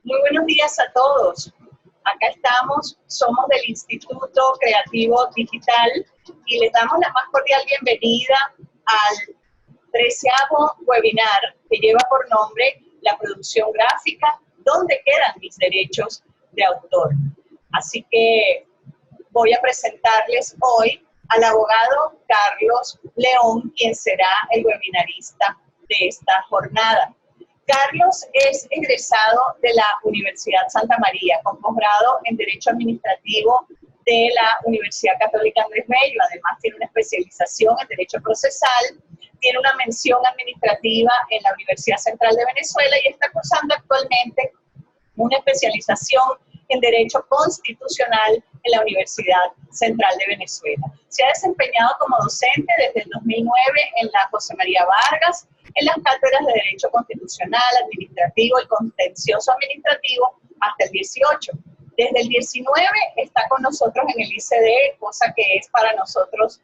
Muy buenos días a todos. Acá estamos, somos del Instituto Creativo Digital y les damos la más cordial bienvenida al 13º webinar que lleva por nombre La producción gráfica, ¿dónde quedan mis derechos de autor? Así que voy a presentarles hoy al abogado Carlos León, quien será el webinarista de esta jornada. Carlos es egresado de la Universidad Santa María, con posgrado en Derecho Administrativo de la Universidad Católica Andrés Bello. Además, tiene una especialización en Derecho Procesal, tiene una mención administrativa en la Universidad Central de Venezuela y está cursando actualmente una especialización en Derecho Constitucional en la Universidad Central de Venezuela. Se ha desempeñado como docente desde el 2009 en la José María Vargas, en las cátedras de Derecho Constitucional, Administrativo y Contencioso Administrativo hasta el 18. Desde el 19 está con nosotros en el ICD, cosa que es para nosotros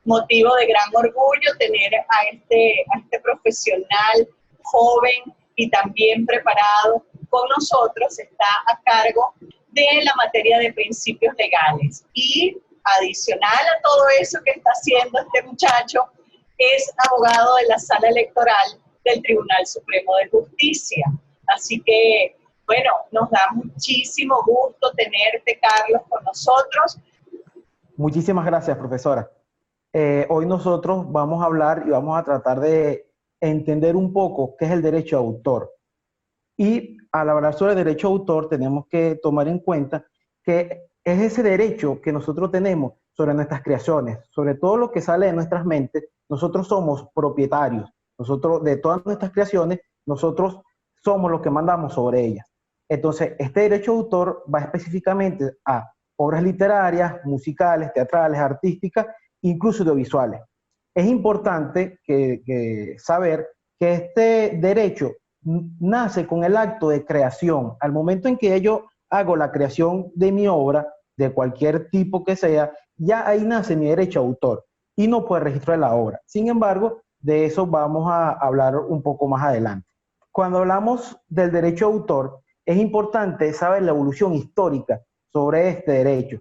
motivo de gran orgullo tener a este profesional joven y también preparado con nosotros. Está a cargo de la materia de principios legales y adicional a todo eso que está haciendo este muchacho, es abogado de la Sala Electoral del Tribunal Supremo de Justicia. Así que, bueno, nos da muchísimo gusto tenerte, Carlos, con nosotros. Muchísimas gracias, profesora. Hoy nosotros vamos a hablar y vamos a tratar de entender un poco qué es el derecho de autor. Y al hablar sobre el derecho de autor tenemos que tomar en cuenta que es ese derecho que nosotros tenemos sobre nuestras creaciones, sobre todo lo que sale de nuestras mentes. Nosotros somos propietarios, nosotros de todas nuestras creaciones, nosotros somos los que mandamos sobre ellas. Entonces, este derecho de autor va específicamente a obras literarias, musicales, teatrales, artísticas, incluso audiovisuales. Es importante saber que este derecho nace con el acto de creación. Al momento en que yo hago la creación de mi obra, de cualquier tipo que sea, ya ahí nace mi derecho de autor y no por el registro de la obra. Sin embargo, de eso vamos a hablar un poco más adelante. Cuando hablamos del derecho de autor, es importante saber la evolución histórica sobre este derecho.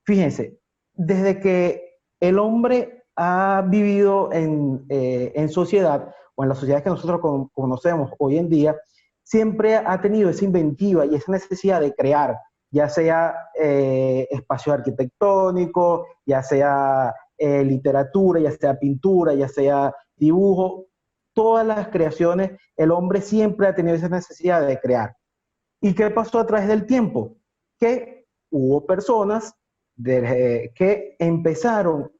Fíjense, desde que el hombre ha vivido en sociedad, o en las sociedades que nosotros conocemos hoy en día, siempre ha tenido esa inventiva y esa necesidad de crear, ya sea espacio arquitectónico, ya sea literatura, ya sea pintura, ya sea dibujo. Todas las creaciones, el hombre siempre ha tenido esa necesidad de crear. ¿Y qué pasó a través del tiempo? Que hubo personas que empezaron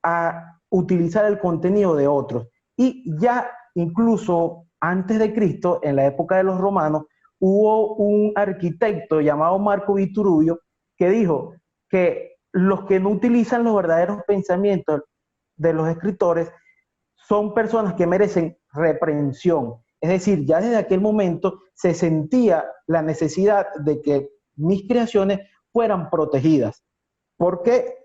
a utilizar el contenido de otros. Y ya incluso antes de Cristo, en la época de los romanos, hubo un arquitecto llamado Marco Vitruvio que dijo que los que no utilizan los verdaderos pensamientos de los escritores son personas que merecen reprensión. Es decir, ya desde aquel momento se sentía la necesidad de que mis creaciones fueran protegidas, porque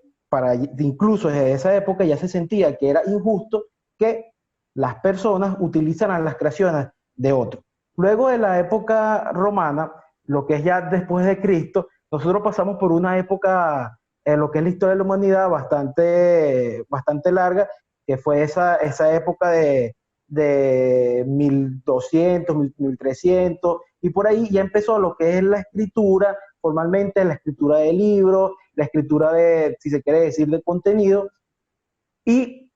incluso desde esa época ya se sentía que era injusto que las personas utilizaran las creaciones de otros. Luego de la época romana, lo que es ya después de Cristo, nosotros pasamos por una época, en lo que es la historia de la humanidad, bastante larga, que fue esa época de 1200, 1300, y por ahí ya empezó lo que es la escritura, formalmente la escritura de libros, la escritura de, si se quiere decir, de contenido, y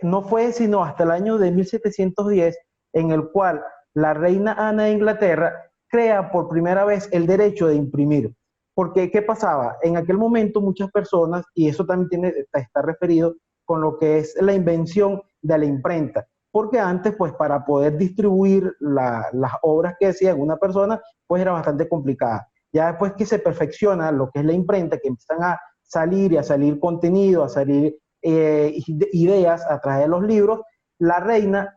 no fue sino hasta el año de 1710 en el cual la reina Ana de Inglaterra crea por primera vez el derecho de imprimir. Porque, ¿qué pasaba? En aquel momento muchas personas, y eso también está referido con lo que es la invención de la imprenta, porque antes, pues, para poder distribuir las obras que decía una persona, pues era bastante complicada. Ya después que se perfecciona lo que es la imprenta, que empiezan a salir contenido, a salir ideas a través de los libros, la reina,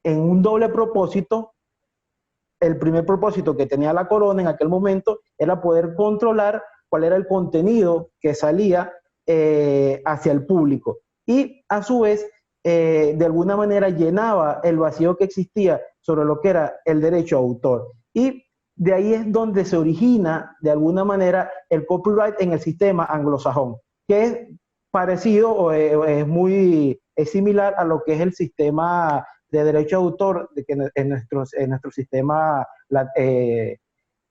en un doble propósito, el primer propósito que tenía la corona en aquel momento era poder controlar cuál era el contenido que salía hacia el público, y a su vez de alguna manera llenaba el vacío que existía sobre lo que era el derecho a autor. Y de ahí es donde se origina, de alguna manera, el copyright en el sistema anglosajón, que es parecido o es similar a lo que es el sistema de derecho de autor en nuestro sistema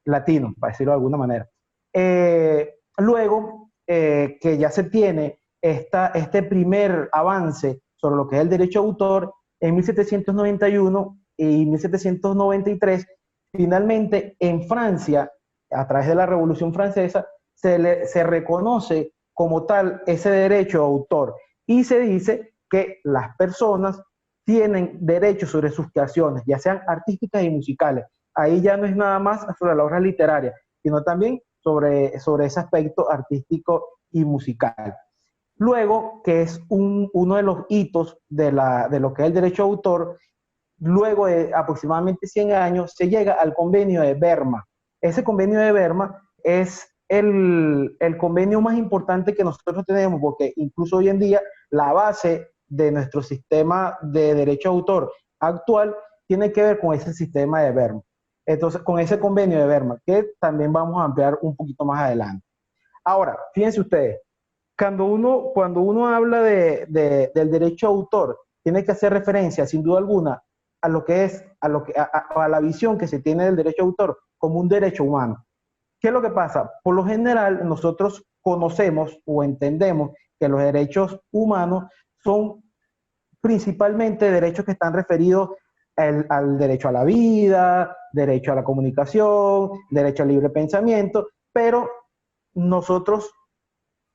latino, para decirlo de alguna manera. Luego que ya se tiene este primer avance sobre lo que es el derecho de autor, en 1791 y 1793, finalmente en Francia, a través de la Revolución Francesa, se reconoce como tal ese derecho de autor y se dice que las personas tienen derechos sobre sus creaciones, ya sean artísticas y musicales. Ahí ya no es nada más sobre la obra literaria, sino también sobre ese aspecto artístico y musical. Luego, que es uno de los hitos de lo que es el derecho de autor, luego de aproximadamente 100 años se llega al convenio de Berna. Ese convenio de Berna es el convenio más importante que nosotros tenemos, porque incluso hoy en día la base de nuestro sistema de derecho de autor actual tiene que ver con ese sistema de Berna. Entonces, con ese convenio de Berna, que también vamos a ampliar un poquito más adelante. Ahora, fíjense ustedes, cuando uno habla del derecho de autor, tiene que hacer referencia, sin duda alguna, a lo que es, a la visión que se tiene del derecho de autor como un derecho humano. ¿Qué es lo que pasa? Por lo general, nosotros conocemos o entendemos que los derechos humanos son principalmente derechos que están referidos al derecho a la vida, derecho a la comunicación, derecho al libre pensamiento, pero nosotros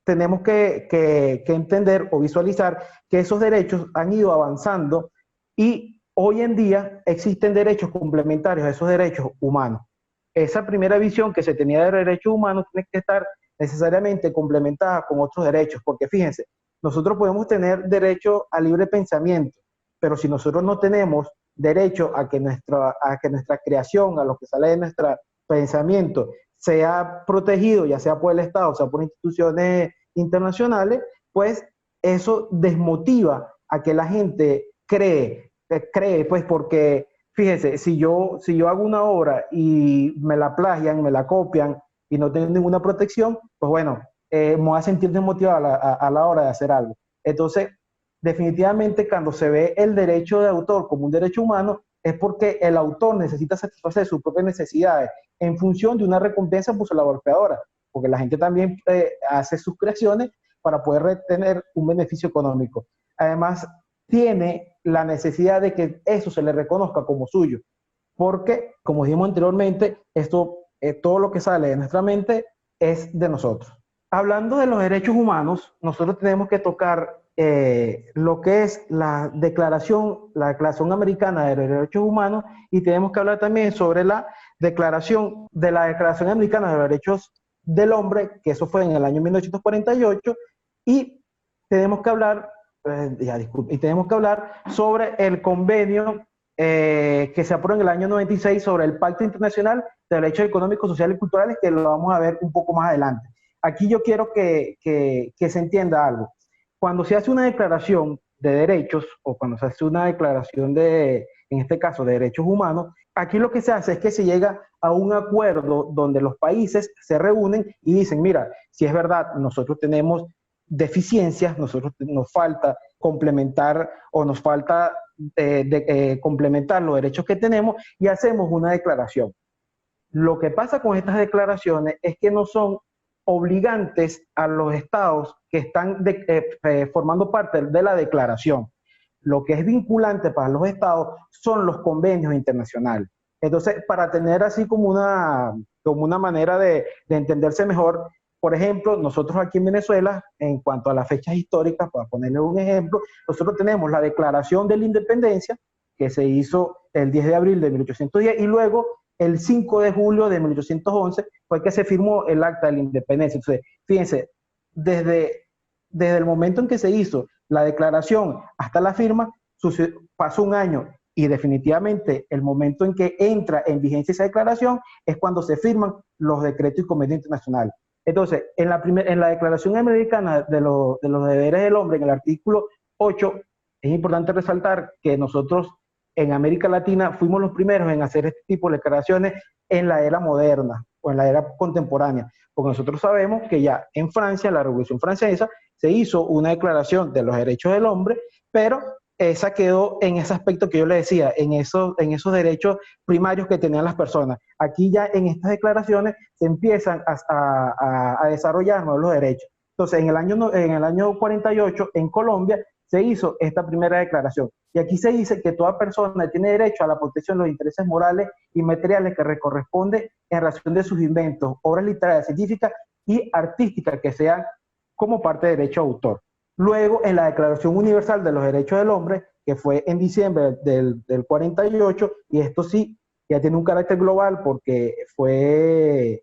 tenemos que entender o visualizar que esos derechos han ido avanzando y hoy en día existen derechos complementarios a esos derechos humanos. Esa primera visión que se tenía de derechos humanos tiene que estar necesariamente complementada con otros derechos, porque fíjense, nosotros podemos tener derecho a libre pensamiento, pero si nosotros no tenemos derecho a que nuestra creación, a lo que sale de nuestro pensamiento, sea protegido, ya sea por el Estado, o sea por instituciones internacionales, pues eso desmotiva a que la gente cree, pues porque, fíjese, si yo hago una obra y me la plagian, me la copian y no tengo ninguna protección, pues bueno, me voy a sentir desmotivado a la hora de hacer algo. Entonces, definitivamente cuando se ve el derecho de autor como un derecho humano, es porque el autor necesita satisfacer sus propias necesidades en función de una recompensa por su labor creadora, porque la gente también hace sus creaciones para poder retener un beneficio económico. Además, tiene la necesidad de que eso se le reconozca como suyo, porque, como dijimos anteriormente, todo lo que sale de nuestra mente es de nosotros. Hablando de los derechos humanos, nosotros tenemos que tocar lo que es la Declaración Americana de los Derechos Humanos, y tenemos que hablar también sobre la Declaración Americana de los Derechos del Hombre, que eso fue en el año 1948, y tenemos que hablar, sobre el convenio que se aprobó en el año 96 sobre el Pacto Internacional de Derechos Económicos, Sociales y Culturales, que lo vamos a ver un poco más adelante. Aquí yo quiero que se entienda algo. Cuando se hace una declaración de derechos, o cuando se hace una declaración en este caso, de derechos humanos, aquí lo que se hace es que se llega a un acuerdo donde los países se reúnen y dicen, mira, si es verdad, nosotros tenemos deficiencias, nos falta complementar o nos falta complementar los derechos que tenemos, y hacemos una declaración. Lo que pasa con estas declaraciones es que no son obligantes a los estados que están formando parte de la declaración. Lo que es vinculante para los estados son los convenios internacionales. Entonces, para tener así como una manera de entenderse mejor, por ejemplo, nosotros aquí en Venezuela, en cuanto a las fechas históricas, para ponerle un ejemplo, nosotros tenemos la Declaración de la Independencia, que se hizo el 10 de abril de 1810, y luego el 5 de julio de 1811 fue que se firmó el Acta de la Independencia. Entonces, fíjense, desde el momento en que se hizo la declaración hasta la firma, pasó un año, y definitivamente el momento en que entra en vigencia esa declaración es cuando se firman los decretos y convenios internacionales. Entonces, en la Declaración Americana de los Deberes del Hombre, en el artículo 8, es importante resaltar que nosotros en América Latina fuimos los primeros en hacer este tipo de declaraciones en la era moderna o en la era contemporánea. Porque nosotros sabemos que ya en Francia, en la Revolución Francesa, se hizo una declaración de los derechos del hombre, pero esa quedó en ese aspecto que yo le decía, en esos derechos primarios que tenían las personas. Aquí ya en estas declaraciones se empiezan a desarrollar nuevos derechos. Entonces, en el año 48, en Colombia, se hizo esta primera declaración. Y aquí se dice que toda persona tiene derecho a la protección de los intereses morales y materiales que le corresponde en razón de sus inventos, obras literarias, científicas y artísticas que sean como parte de derecho de autor. Luego, en la Declaración Universal de los Derechos del Hombre, que fue en diciembre del 48, y esto sí, ya tiene un carácter global porque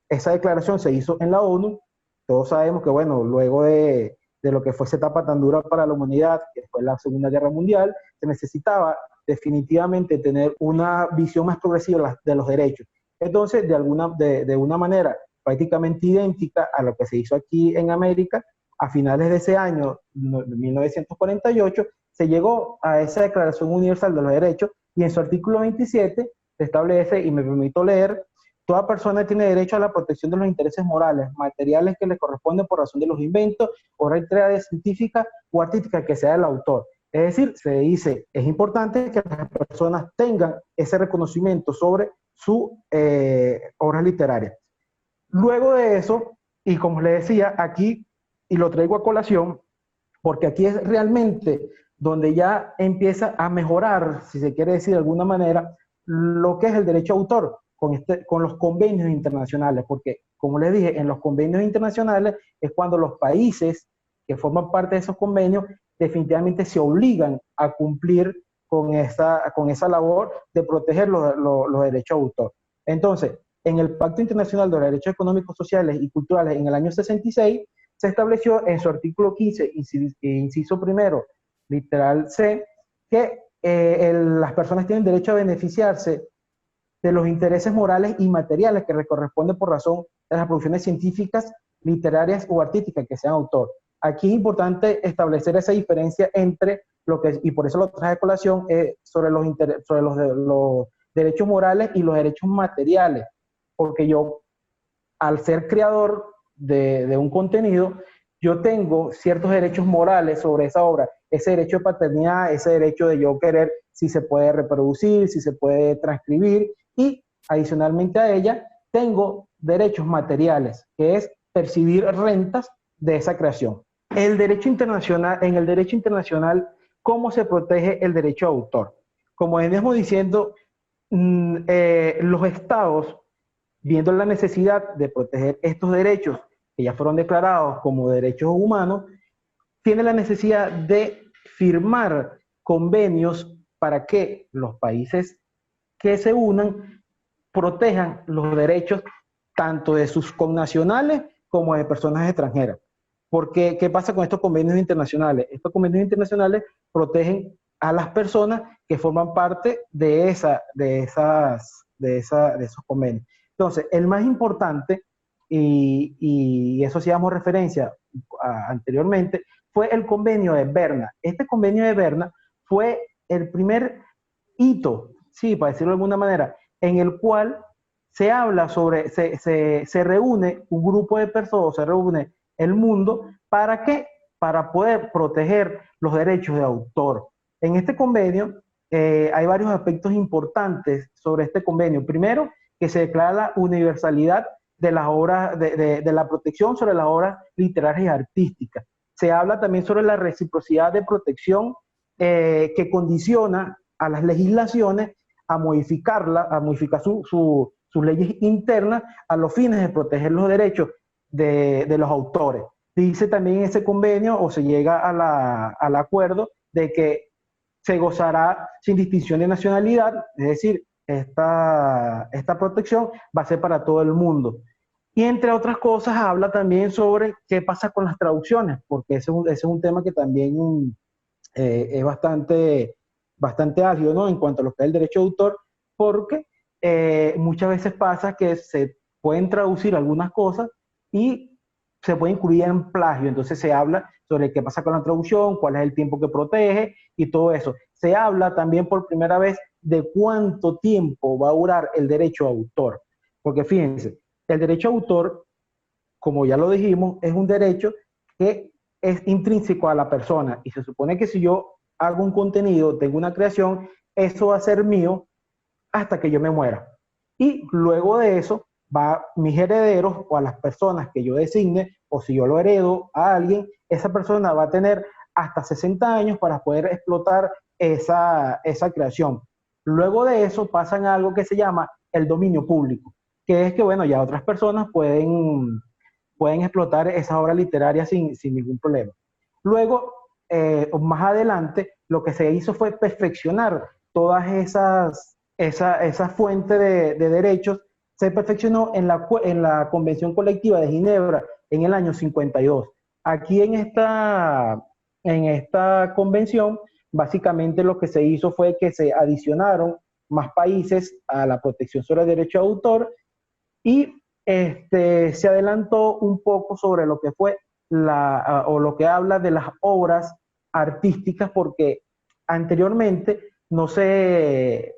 esa declaración se hizo en la ONU. Todos sabemos que, bueno, luego de lo que fue esa etapa tan dura para la humanidad, que fue la Segunda Guerra Mundial, se necesitaba definitivamente tener una visión más progresiva de los derechos. Entonces, de una manera prácticamente idéntica a lo que se hizo aquí en América, a finales de ese año, 1948, se llegó a esa Declaración Universal de los Derechos y en su artículo 27 se establece, y me permito leer: toda persona tiene derecho a la protección de los intereses morales, materiales que le corresponden por razón de los inventos, obras literarias, científicas o artísticas que sea el autor. Es decir, se dice, es importante que las personas tengan ese reconocimiento sobre sus obras literarias. Luego de eso, y como les decía, aquí, y lo traigo a colación, porque aquí es realmente donde ya empieza a mejorar, si se quiere decir de alguna manera, lo que es el derecho a autor con los convenios internacionales, porque, como les dije, en los convenios internacionales es cuando los países que forman parte de esos convenios definitivamente se obligan a cumplir con esa labor de proteger los derechos de autor. Entonces, en el Pacto Internacional de los Derechos Económicos, Sociales y Culturales en el año 66, se estableció en su artículo 15, inciso primero, literal C, que las personas tienen derecho a beneficiarse de los intereses morales y materiales que les corresponden por razón de las producciones científicas, literarias o artísticas que sean autor. Aquí es importante establecer esa diferencia entre lo que, y por eso lo traje a colación, sobre los derechos morales y los derechos materiales, porque yo, al ser creador de un contenido, yo tengo ciertos derechos morales sobre esa obra, ese derecho de paternidad, ese derecho de yo querer si se puede reproducir, si se puede transcribir, y adicionalmente a ella tengo derechos materiales, que es percibir rentas de esa creación. En el derecho internacional, ¿cómo se protege el derecho de autor? Como venimos diciendo, los estados, viendo la necesidad de proteger estos derechos que ya fueron declarados como derechos humanos, tienen la necesidad de firmar convenios para que los países que se unan protejan los derechos tanto de sus connacionales como de personas extranjeras. Porque, ¿qué pasa con estos convenios internacionales? Estos convenios internacionales protegen a las personas que forman parte de esos convenios. Entonces, el más importante, y eso sí damos referencia anteriormente, fue el convenio de Berna. Este convenio de Berna fue el primer hito, sí, para decirlo de alguna manera, en el cual se habla se reúne un grupo de personas, se reúne el mundo, ¿para qué? Para poder proteger los derechos de autor. En este convenio hay varios aspectos importantes sobre este convenio. Primero, que se declara la universalidad de las obras, de la protección sobre las obras literarias y artísticas. Se habla también sobre la reciprocidad de protección que condiciona a las legislaciones a modificar sus leyes internas a los fines de proteger los derechos de los autores. Dice también en ese convenio, o se llega al acuerdo, de que se gozará sin distinción de nacionalidad, es decir, esta protección va a ser para todo el mundo. Y entre otras cosas habla también sobre qué pasa con las traducciones, porque ese es un tema que también es bastante álgido, ¿no? En cuanto a lo que es el derecho de autor, porque muchas veces pasa que se pueden traducir algunas cosas y se puede incluir en plagio. Entonces se habla sobre qué pasa con la traducción, cuál es el tiempo que protege y todo eso. Se habla también por primera vez de cuánto tiempo va a durar el derecho de autor. Porque fíjense, el derecho a autor, como ya lo dijimos, es un derecho que es intrínseco a la persona y se supone que si yo hago un contenido, tengo una creación, eso va a ser mío hasta que yo me muera. Y luego de eso, va a mis herederos o a las personas que yo designe, o si yo lo heredo a alguien, esa persona va a tener hasta 60 años para poder explotar esa creación. Luego de eso pasan a algo que se llama el dominio público, que es que, bueno, ya otras personas pueden explotar esa obra literaria sin ningún problema. Luego, más adelante, lo que se hizo fue perfeccionar todas esa fuente de derechos. Se perfeccionó en la Convención Colectiva de Ginebra en el año 52. Aquí en esta convención, básicamente lo que se hizo fue que se adicionaron más países a la protección sobre el derecho de autor y se adelantó un poco sobre lo que fue o lo que habla de las obras artísticas, porque anteriormente no se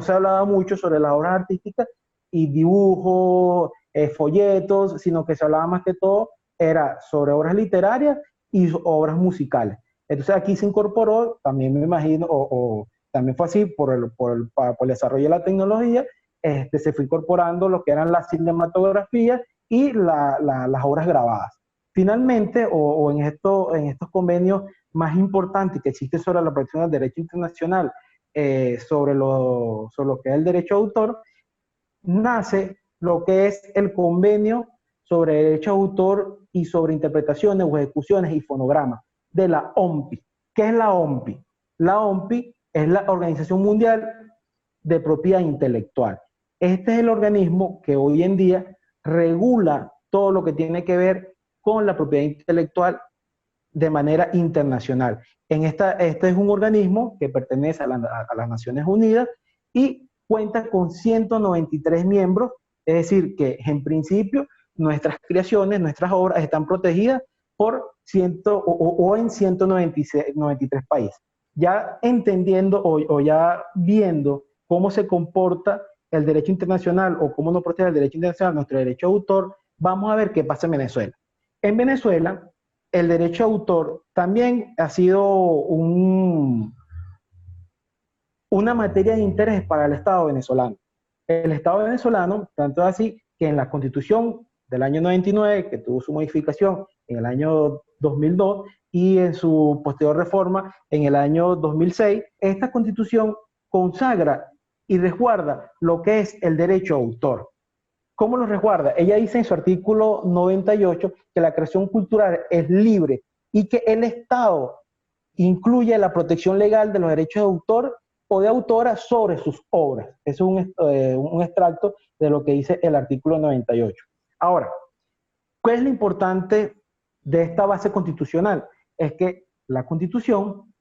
hablaba mucho sobre las obras artísticas y dibujos, folletos, sino que se hablaba más que todo era sobre obras literarias y obras musicales. Entonces aquí se incorporó, también me imagino, o también fue así por el desarrollo de la tecnología, se fue incorporando lo que eran las cinematografías y las obras grabadas. Finalmente, o en estos convenios más importantes que existen sobre la protección del derecho internacional, sobre lo que es el derecho de autor, nace lo que es el convenio sobre derecho de autor y sobre interpretaciones o ejecuciones y fonogramas de la OMPI. ¿Qué es la OMPI? La OMPI es la Organización Mundial de Propiedad Intelectual. Este es el organismo que hoy en día regula todo lo que tiene que ver con la propiedad intelectual de manera internacional. Este es un organismo que pertenece a las Naciones Unidas y cuenta con 193 miembros, es decir, que en principio nuestras creaciones, nuestras obras están protegidas por en 193 países. Ya entendiendo o ya viendo cómo se comporta el derecho internacional o cómo nos protege el derecho internacional, nuestro derecho de autor, vamos a ver qué pasa en Venezuela. En Venezuela, el derecho de autor también ha sido una materia de interés para el Estado venezolano. El Estado venezolano, tanto es así que en la Constitución del año 99, que tuvo su modificación en el año 2002, y en su posterior reforma en el año 2006, esta Constitución consagra y resguarda lo que es el derecho a autor. ¿Cómo lo resguarda? Ella dice en su artículo 98 que la creación cultural es libre y que el Estado incluye la protección legal de los derechos de autor o de autora sobre sus obras. Eso es un extracto de lo que dice el artículo 98. Ahora, ¿cuál es lo importante de esta base constitucional? Es que la Constitución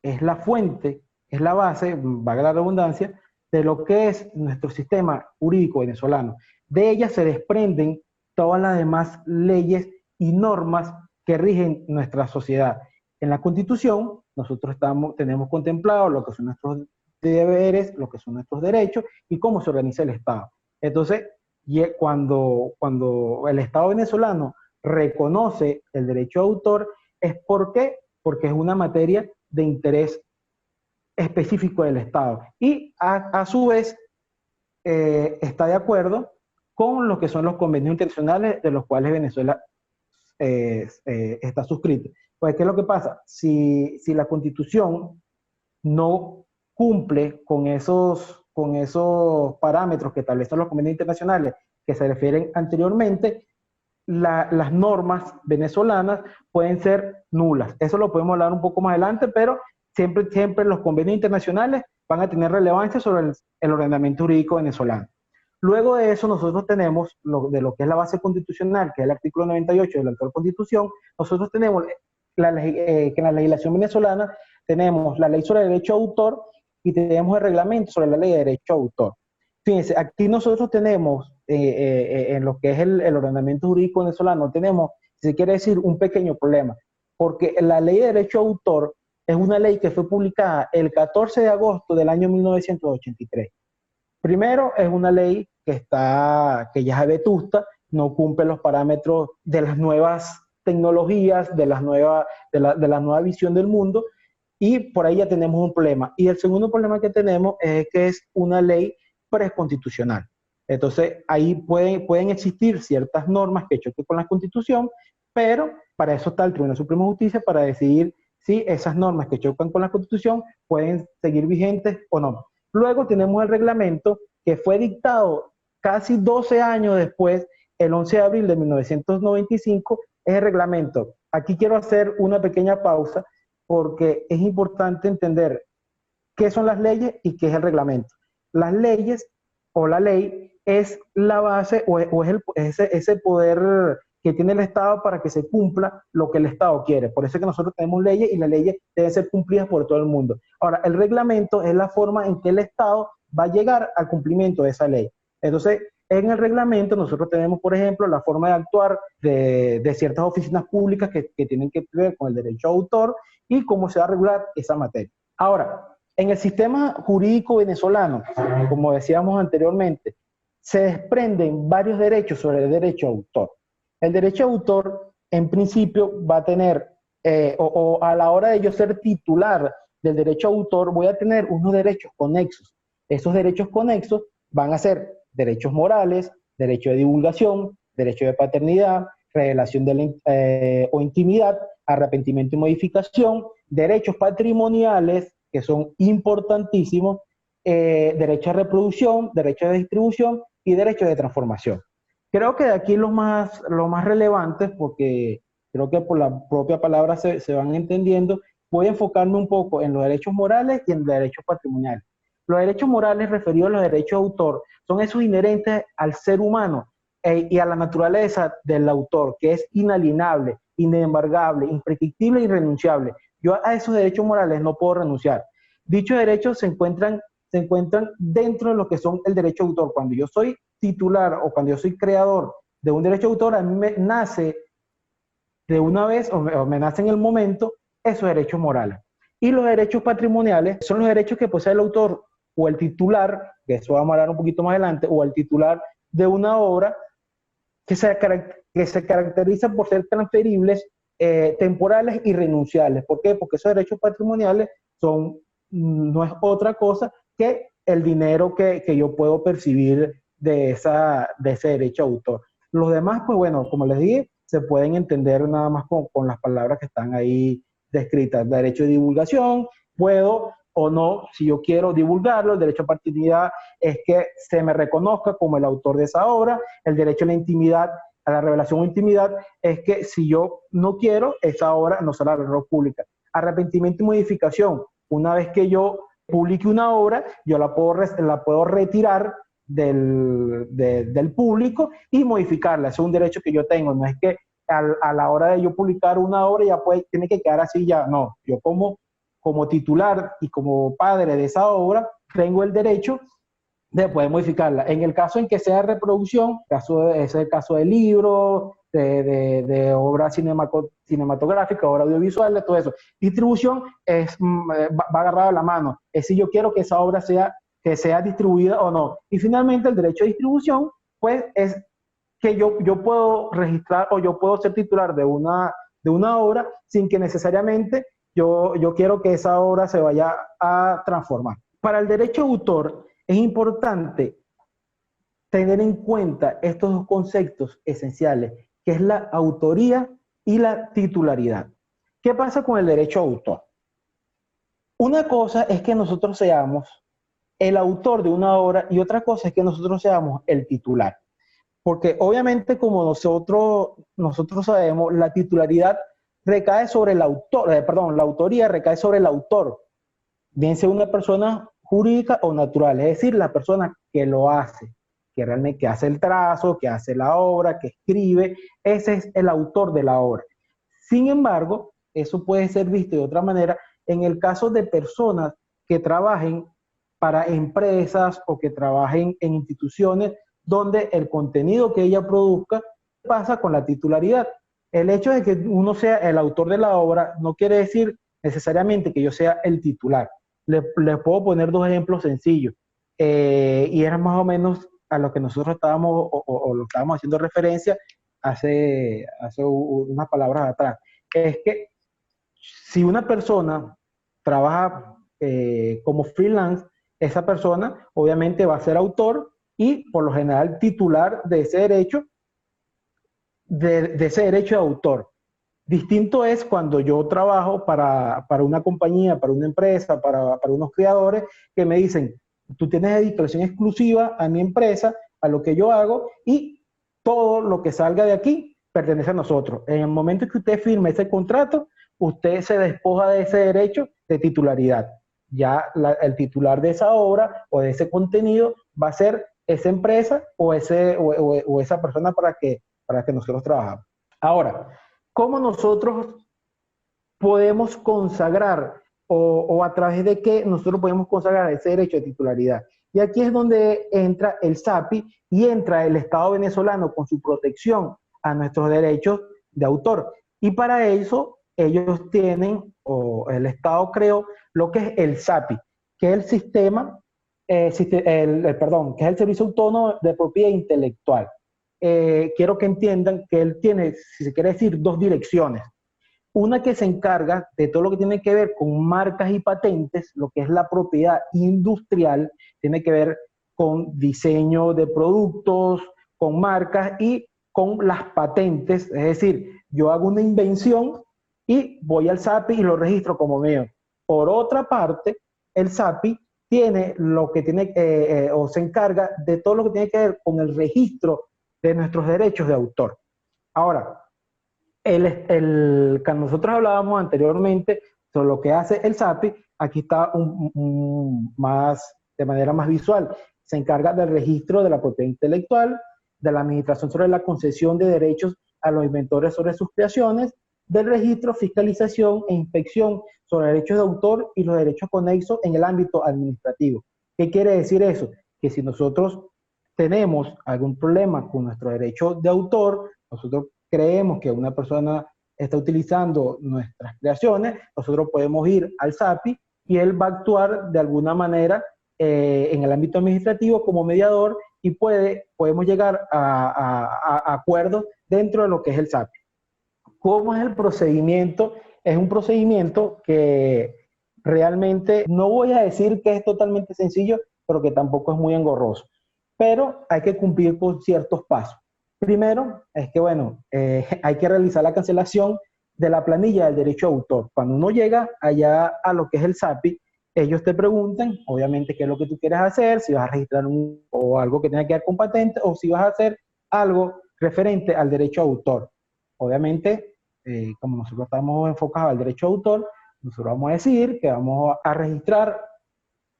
es la fuente, es la base, valga la redundancia, de lo que es nuestro sistema jurídico venezolano. De ella se desprenden todas las demás leyes y normas que rigen nuestra sociedad. En la Constitución, nosotros tenemos contemplado lo que son nuestros deberes, lo que son nuestros derechos y cómo se organiza el Estado. Entonces, cuando el Estado venezolano reconoce el derecho de autor, ¿es por qué? Porque es una materia de interés específico del Estado. Y a su vez, está de acuerdo con lo que son los convenios internacionales de los cuales Venezuela está suscrito. Pues, ¿qué es lo que pasa? Si la Constitución no cumple con esos parámetros que establecen los convenios internacionales que se refieren anteriormente, las normas venezolanas pueden ser nulas. Eso lo podemos hablar un poco más adelante, pero siempre los convenios internacionales van a tener relevancia sobre el ordenamiento jurídico venezolano. Luego de eso, nosotros tenemos de lo que es la base constitucional, que es el artículo 98 de la actual Constitución. Nosotros tenemos que en la legislación venezolana tenemos la ley sobre el derecho de autor y tenemos el reglamento sobre la ley de derecho de autor. Fíjense, aquí nosotros tenemos, en lo que es el ordenamiento jurídico venezolano, tenemos, si se quiere decir, un pequeño problema, porque la ley de derecho de autor es una ley que fue publicada el 14 de agosto del año 1983. Primero, es una ley que ya es vetusta, no cumple los parámetros de las nuevas tecnologías, de la nueva visión del mundo, y por ahí ya tenemos un problema. Y el segundo problema que tenemos es que es una ley preconstitucional. Entonces, ahí pueden existir ciertas normas que choquen con la Constitución, pero para eso está el Tribunal Supremo de Justicia, para decidir si esas normas que chocan con la Constitución pueden seguir vigentes o no. Luego tenemos el reglamento que fue dictado casi 12 años después, el 11 de abril de 1995, es el reglamento. Aquí quiero hacer una pequeña pausa porque es importante entender qué son las leyes y qué es el reglamento. Las leyes o la ley es la base o es ese poder que tiene el Estado para que se cumpla lo que el Estado quiere. Por eso es que nosotros tenemos leyes y las leyes deben ser cumplidas por todo el mundo. Ahora, el reglamento es la forma en que el Estado va a llegar al cumplimiento de esa ley. Entonces, en el reglamento nosotros tenemos, por ejemplo, la forma de actuar de ciertas oficinas públicas que tienen que ver con el derecho a autor y cómo se va a regular esa materia. Ahora, en el sistema jurídico venezolano, como decíamos anteriormente, se desprenden varios derechos sobre el derecho a autor. El derecho a autor, en principio, va a tener, o a la hora de yo ser titular del derecho a autor, voy a tener unos derechos conexos. Esos derechos conexos van a ser derechos morales, derecho de divulgación, derecho de paternidad, revelación o intimidad, arrepentimiento y modificación, derechos patrimoniales, que son importantísimos, derecho a reproducción, derecho de distribución y derecho de transformación. Creo que de aquí lo más relevantes, porque creo que por la propia palabra se van entendiendo, voy a enfocarme un poco en los derechos morales y en los derechos patrimoniales. Los derechos morales referidos a los derechos de autor son esos inherentes al ser humano y a la naturaleza del autor, que es inalienable, inembargable, imprescriptible e irrenunciable. Yo a esos derechos morales no puedo renunciar. Dichos derechos se encuentran dentro de lo que son el derecho de autor. Cuando yo soy titular o cuando yo soy creador de un derecho de autor, a mí me nace de una vez o me nace en el momento esos derechos morales. Y los derechos patrimoniales son los derechos que posee el autor o el titular, que eso vamos a hablar un poquito más adelante, o el titular de una obra que se caracteriza por ser transferibles, temporales y renunciables. ¿Por qué? Porque esos derechos patrimoniales no es otra cosa que el dinero que yo puedo percibir de ese derecho a autor. Los demás, pues bueno, como les dije, se pueden entender nada más con las palabras que están ahí descritas. Derecho de divulgación, puedo o no, si yo quiero divulgarlo. El derecho a paternidad es que se me reconozca como el autor de esa obra. El derecho a la intimidad, a la revelación o intimidad, es que si yo no quiero, esa obra no será la red pública. Arrepentimiento y modificación. Una vez que yo publique una obra, yo la puedo retirar del público y modificarla. Ese es un derecho que yo tengo. No es que a la hora de yo publicar una obra ya tiene que quedar así ya. No, yo como titular y como padre de esa obra tengo el derecho de poder modificarla. En el caso en que sea reproducción, ese es el caso de libros, de obras cinematográficas, obras audiovisuales, todo eso. Distribución va agarrado a la mano. Es si yo quiero que esa obra sea distribuida o no. Y finalmente el derecho de distribución, pues es que yo puedo registrar o yo puedo ser titular de una obra sin que necesariamente yo quiero que esa obra se vaya a transformar. Para el derecho de autor es importante tener en cuenta estos dos conceptos esenciales, que es la autoría y la titularidad. ¿Qué pasa con el derecho a autor? Una cosa es que nosotros seamos el autor de una obra y otra cosa es que nosotros seamos el titular. Porque obviamente, como nosotros sabemos, la titularidad recae sobre el autor, la autoría recae sobre el autor, bien sea una persona jurídica o natural, es decir, la persona que lo hace, que realmente hace el trazo, que hace la obra, que escribe, ese es el autor de la obra. Sin embargo, eso puede ser visto de otra manera en el caso de personas que trabajen para empresas o que trabajen en instituciones donde el contenido que ella produzca pasa con la titularidad. El hecho de que uno sea el autor de la obra no quiere decir necesariamente que yo sea el titular. Les puedo poner dos ejemplos sencillos. y era más o menos a lo que nosotros estábamos o lo estábamos haciendo referencia hace unas palabras atrás. Es que si una persona trabaja como freelance, esa persona obviamente va a ser autor y por lo general titular de ese derecho, de ese derecho de autor. Distinto es cuando yo trabajo para una compañía, para una empresa, para unos creadores que me dicen, tú tienes dedicación exclusiva a mi empresa, a lo que yo hago, y todo lo que salga de aquí pertenece a nosotros. En el momento que usted firme ese contrato, usted se despoja de ese derecho de titularidad. Ya el titular de esa obra o de ese contenido va a ser esa empresa o esa persona para que nosotros trabajamos. Ahora, ¿cómo nosotros podemos consagrar o a través de qué nosotros podemos consagrar ese derecho de titularidad? Y aquí es donde entra el SAPI y entra el Estado venezolano con su protección a nuestros derechos de autor. Y para eso ellos tienen, o el Estado creó, lo que es el SAPI, que es el sistema, que es el Servicio Autónomo de Propiedad Intelectual. Quiero que entiendan que él tiene, si se quiere decir, dos direcciones. Una que se encarga de todo lo que tiene que ver con marcas y patentes, lo que es la propiedad industrial, tiene que ver con diseño de productos, con marcas y con las patentes. Es decir, yo hago una invención y voy al SAPI y lo registro como mío. Por otra parte, el SAPI tiene lo que tiene, o se encarga de todo lo que tiene que ver con el registro de nuestros derechos de autor. Ahora, que nosotros hablábamos anteriormente sobre lo que hace el SAPI, aquí está de manera más visual. Se encarga del registro de la propiedad intelectual, de la administración sobre la concesión de derechos a los inventores sobre sus creaciones, del registro, fiscalización e inspección sobre derechos de autor y los derechos conexos en el ámbito administrativo. ¿Qué quiere decir eso? Que si nosotros tenemos algún problema con nuestro derecho de autor, nosotros creemos que una persona está utilizando nuestras creaciones, nosotros podemos ir al SAPI y él va a actuar de alguna manera en el ámbito administrativo como mediador y podemos llegar a acuerdos dentro de lo que es el SAPI. ¿Cómo es el procedimiento? Es un procedimiento que realmente no voy a decir que es totalmente sencillo, pero que tampoco es muy engorroso. Pero hay que cumplir con ciertos pasos. Primero, es que, bueno, hay que realizar la cancelación de la planilla del derecho de autor. Cuando uno llega allá a lo que es el SAPI, ellos te preguntan, obviamente, qué es lo que tú quieres hacer, si vas a registrar o algo que tenga que ver con patente, o si vas a hacer algo referente al derecho de autor. Obviamente, como nosotros estamos enfocados al derecho de autor, nosotros vamos a decir que vamos a registrar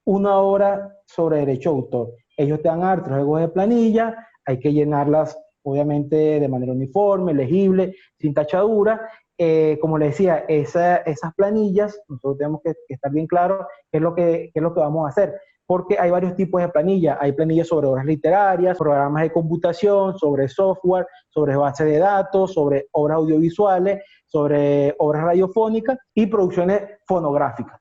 una obra sobre derecho de autor. Ellos te dan hartos juegos de planilla, hay que llenarlas obviamente de manera uniforme, legible, sin tachadura. Como les decía, esas planillas, nosotros tenemos que estar bien claros qué es lo que vamos a hacer, porque hay varios tipos de planillas. Hay planillas sobre obras literarias, programas de computación, sobre software, sobre base de datos, sobre obras audiovisuales, sobre obras radiofónicas y producciones fonográficas.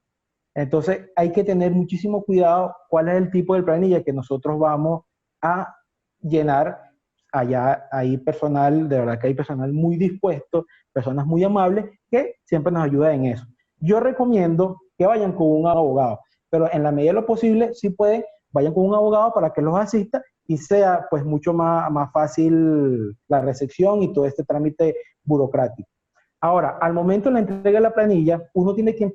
Entonces hay que tener muchísimo cuidado cuál es el tipo de planilla que nosotros vamos a llenar. Allá hay personal, de verdad que hay personal muy dispuesto, personas muy amables que siempre nos ayudan en eso. Yo recomiendo que vayan con un abogado, pero en la medida de lo posible, si pueden, vayan con un abogado para que los asista y sea pues mucho más fácil la recepción y todo este trámite burocrático. Ahora, al momento de la entrega de la planilla, uno tiene que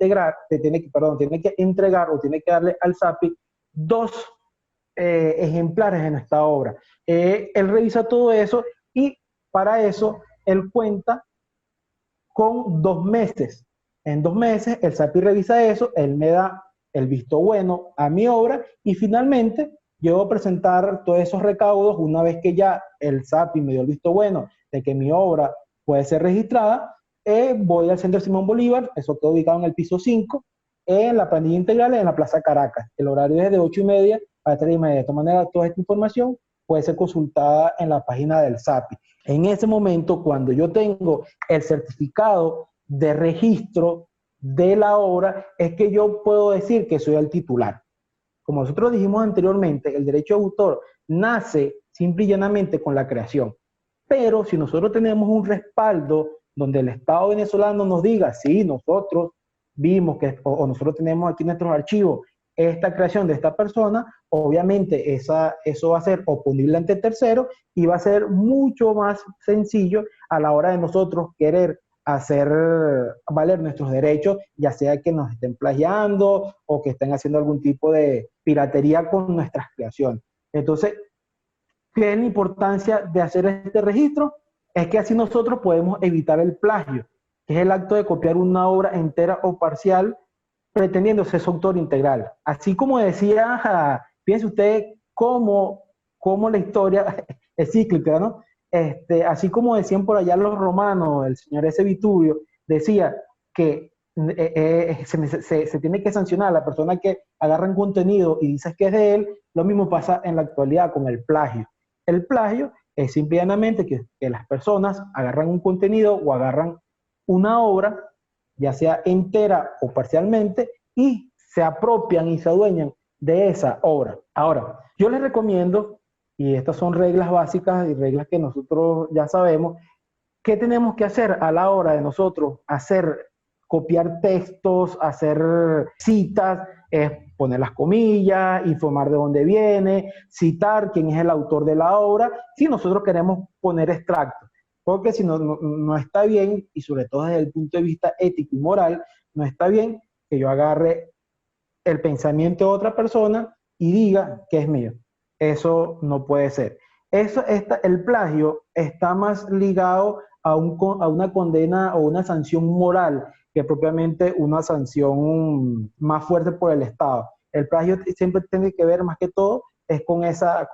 tiene que entregar o tiene que darle al SAPI dos ejemplares de nuestra obra. Él revisa todo eso y para eso él cuenta con 2 meses. En 2 meses el SAPI revisa eso, él me da el visto bueno a mi obra y finalmente yo voy a presentar todos esos recaudos una vez que ya el SAPI me dio el visto bueno de que mi obra puede ser registrada. Voy al Centro Simón Bolívar, eso queda ubicado en el piso 5, en la planilla integral en la Plaza Caracas. El horario es de 8:30 a 3:30. De esta manera, toda esta información puede ser consultada en la página del SAPI. En ese momento, cuando yo tengo el certificado de registro de la obra, es que yo puedo decir que soy el titular. como nosotros dijimos anteriormente, el derecho de autor nace simple y llanamente con la creación. Pero si nosotros tenemos un respaldo donde el Estado venezolano nos diga, sí, nosotros vimos que, o nosotros tenemos aquí en nuestros archivos esta creación de esta persona, obviamente eso va a ser oponible ante terceros y va a ser mucho más sencillo a la hora de nosotros querer hacer valer nuestros derechos, ya sea que nos estén plagiando o que estén haciendo algún tipo de piratería con nuestras creaciones. Entonces, ¿qué es la importancia de hacer este registro? Es que así nosotros podemos evitar el plagio, que es el acto de copiar una obra entera o parcial pretendiendo ser su autor integral. Así como decía, piense usted cómo la historia es cíclica, ¿no? Así como decían por allá los romanos, el señor ese Vitubio decía que se tiene que sancionar a la persona que agarra un contenido y dice que es de él. Lo mismo pasa en la actualidad con el plagio. El plagio es simplemente que las personas agarran un contenido o agarran una obra, ya sea entera o parcialmente, y se apropian y se adueñan de esa obra. Ahora, yo les recomiendo, y estas son reglas básicas y reglas que nosotros ya sabemos, ¿qué tenemos que hacer a la hora de nosotros copiar textos, hacer citas? Es poner las comillas, informar de dónde viene, citar quién es el autor de la obra, si nosotros queremos poner extractos. Porque si no está bien, y sobre todo desde el punto de vista ético y moral, no está bien que yo agarre el pensamiento de otra persona y diga que es mío. Eso no puede ser. El plagio está más ligado a una condena o una sanción moral que propiamente una sanción más fuerte por el Estado. El plagio siempre tiene que ver más que todo es con esa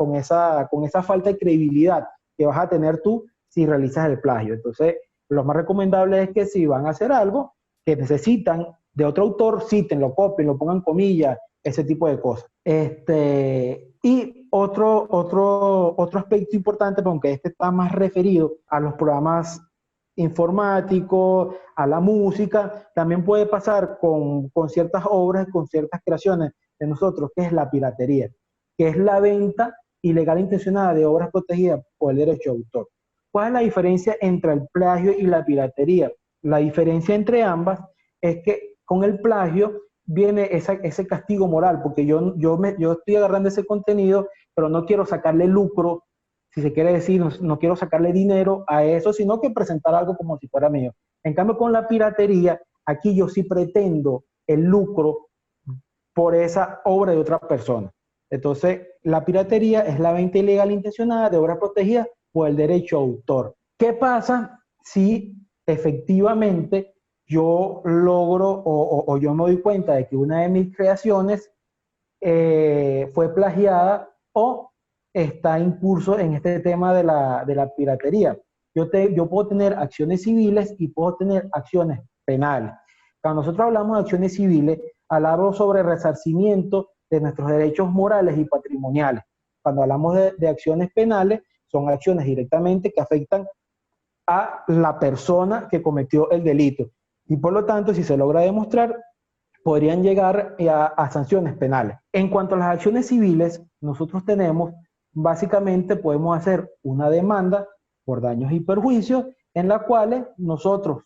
falta de credibilidad que vas a tener tú si realizas el plagio. Entonces, lo más recomendable es que si van a hacer algo que necesitan de otro autor, citen, lo copien, lo pongan comillas, ese tipo de cosas. Y otro aspecto importante, aunque este está más referido a los programas informáticos, a la música, también puede pasar con ciertas obras, con ciertas creaciones de nosotros, que es la piratería, que es la venta ilegal e intencionada de obras protegidas por el derecho de autor. ¿Cuál es la diferencia entre el plagio y la piratería? La diferencia entre ambas es que con el plagio viene ese castigo moral, porque yo estoy agarrando ese contenido, pero no quiero sacarle lucro, si se quiere decir, no quiero sacarle dinero a eso, sino que presentar algo como si fuera mío. En cambio, con la piratería, aquí yo sí pretendo el lucro por esa obra de otra persona. Entonces, la piratería es la venta ilegal intencionada de obras protegidas por el derecho a autor. ¿Qué pasa si efectivamente yo logro o yo me doy cuenta de que una de mis creaciones fue plagiada o está incurso en este tema de la piratería? Yo puedo tener acciones civiles y puedo tener acciones penales. Cuando nosotros hablamos de acciones civiles, hablamos sobre resarcimiento de nuestros derechos morales y patrimoniales. Cuando hablamos de acciones penales, son acciones directamente que afectan a la persona que cometió el delito. Y por lo tanto, si se logra demostrar, podrían llegar a sanciones penales. En cuanto a las acciones civiles, nosotros básicamente podemos hacer una demanda por daños y perjuicios en la cual nosotros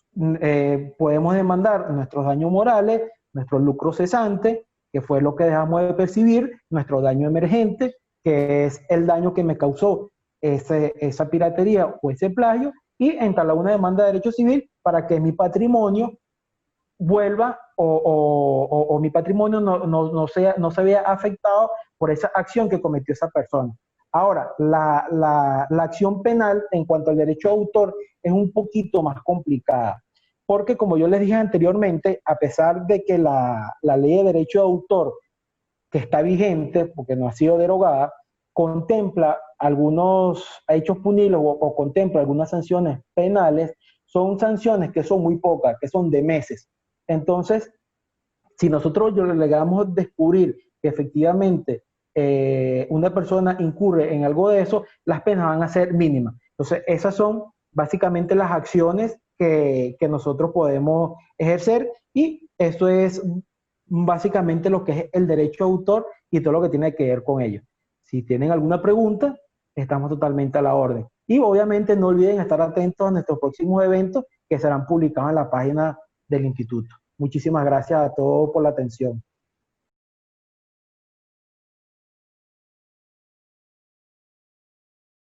podemos demandar nuestros daños morales, nuestro lucro cesante, que fue lo que dejamos de percibir, nuestro daño emergente, que es el daño que me causó esa piratería o ese plagio, y entablar una demanda de derecho civil para que mi patrimonio vuelva o mi patrimonio no se vea afectado por esa acción que cometió esa persona. Ahora, la acción penal en cuanto al derecho de autor es un poquito más complicada, porque como yo les dije anteriormente, a pesar de que la ley de derecho de autor que está vigente, porque no ha sido derogada, contempla algunos hechos punibles o contempla algunas sanciones penales, son sanciones que son muy pocas, que son de meses. Entonces, si nosotros llegamos a descubrir que efectivamente una persona incurre en algo de eso, las penas van a ser mínimas. Entonces, esas son básicamente las acciones que nosotros podemos ejercer, y esto es básicamente lo que es el derecho de autor y todo lo que tiene que ver con ello. Si tienen alguna pregunta, estamos totalmente a la orden. Y obviamente no olviden estar atentos a nuestros próximos eventos que serán publicados en la página del instituto. Muchísimas gracias a todos por la atención.